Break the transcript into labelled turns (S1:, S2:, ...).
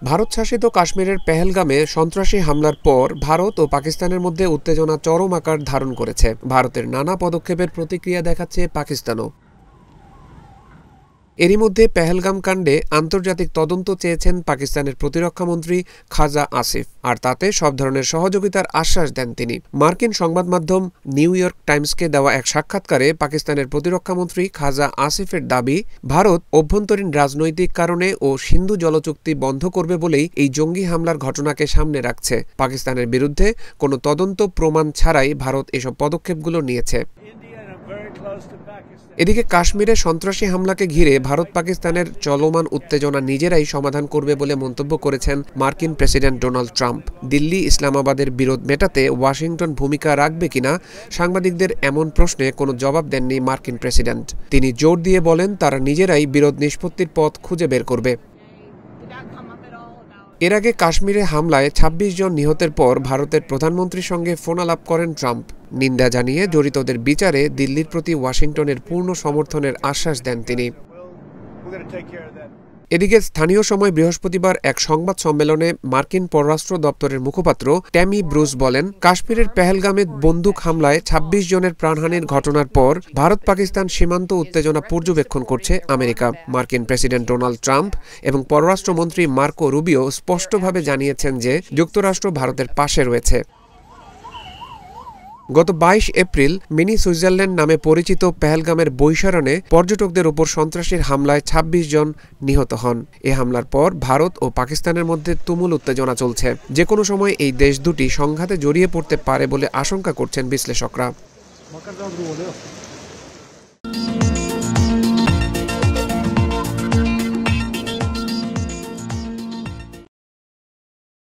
S1: ভারত শাসিত কাশ্মীরের পেহেলগামে সন্ত্রাসী হামলার পর ভারত ও পাকিস্তানের মধ্যে উত্তেজনা চরম আকার ধারণ করেছে। ভারতের নানা পদক্ষেপের প্রতিক্রিয়া দেখাচ্ছে পাকিস্তানও। এরই মধ্যে পেহেলগাম কাণ্ডে আন্তর্জাতিক তদন্ত চেয়েছেন পাকিস্তানের প্রতিরক্ষামন্ত্রী খাজা আসিফ, আর তাতে সব ধরনের সহযোগিতার আশ্বাস দেন তিনি। মার্কিন সংবাদ মাধ্যম নিউ ইয়র্ক টাইমসকে দেওয়া এক সাক্ষাৎকারে পাকিস্তানের প্রতিরক্ষামন্ত্রী খাজা আসিফের দাবি, ভারত অভ্যন্তরীণ রাজনৈতিক কারণে ও সিন্ধু জলচুক্তি বন্ধ করবে বলেই এই জঙ্গি হামলার ঘটনাকে সামনে রাখছে। পাকিস্তানের বিরুদ্ধে কোনো তদন্ত প্রমাণ ছাড়াই ভারত এসব পদক্ষেপগুলো নিয়েছে। এদিকে কাশ্মীরে সন্ত্রাসী হামলাকে ঘিরে ভারত পাকিস্তানের চলমান উত্তেজনা নিজেরাই সমাধান করবে বলে মন্তব্য করেছেন মার্কিন প্রেসিডেন্ট ডোনাল্ড ট্রাম্প। দিল্লি ইসলামাবাদের বিরোধ মেটাতে ওয়াশিংটন ভূমিকা রাখবে কিনা সাংবাদিকদের এমন প্রশ্নে কোনো জবাব দেননি মার্কিন প্রেসিডেন্ট। তিনি জোর দিয়ে বলেন, তারা নিজেরাই বিরোধ নিষ্পত্তির পথ খুঁজে বের করবে। এর আগে কাশ্মীরে হামলায় ২৬ জন নিহতের পর ভারতের প্রধানমন্ত্রীর সঙ্গে ফোনালাপ করেন ট্রাম্প। নিন্দা জানিয়ে জড়িতদের বিচারে দিল্লির প্রতি ওয়াশিংটনের পূর্ণ সমর্থনের আশ্বাস দেন তিনি। এদিকে স্থানীয় সময় বৃহস্পতিবার এক সংবাদ সম্মেলনে মার্কিন পররাষ্ট্র দপ্তরের মুখপাত্র ট্যামি ব্রুস বলেন, কাশ্মীরের পেহেলগামে বন্দুক হামলায় ২৬ জনের প্রাণহানির ঘটনার পর ভারত পাকিস্তান সীমান্ত উত্তেজনা পর্যবেক্ষণ করছে আমেরিকা। মার্কিন প্রেসিডেন্ট ডোনাল্ড ট্রাম্প এবং পররাষ্ট্রমন্ত্রী মার্কো রুবিও স্পষ্টভাবে জানিয়েছেন যে যুক্তরাষ্ট্র ভারতের পাশে রয়েছে। গত ২২ এপ্রিল মিনি সুইজারল্যান্ড নামে পরিচিত পেহেলগামের বৈশারণে পর্যটকদের ওপর সন্ত্রাসীর হামলায় ২৬ জন নিহত হন। এ হামলার পর ভারত ও পাকিস্তানের মধ্যে তুমুল উত্তেজনা চলছে। যে কোনো সময় এই দেশ দুটি সংঘাতে জড়িয়ে পড়তে পারে বলে আশঙ্কা করছেন বিশ্লেষকরা।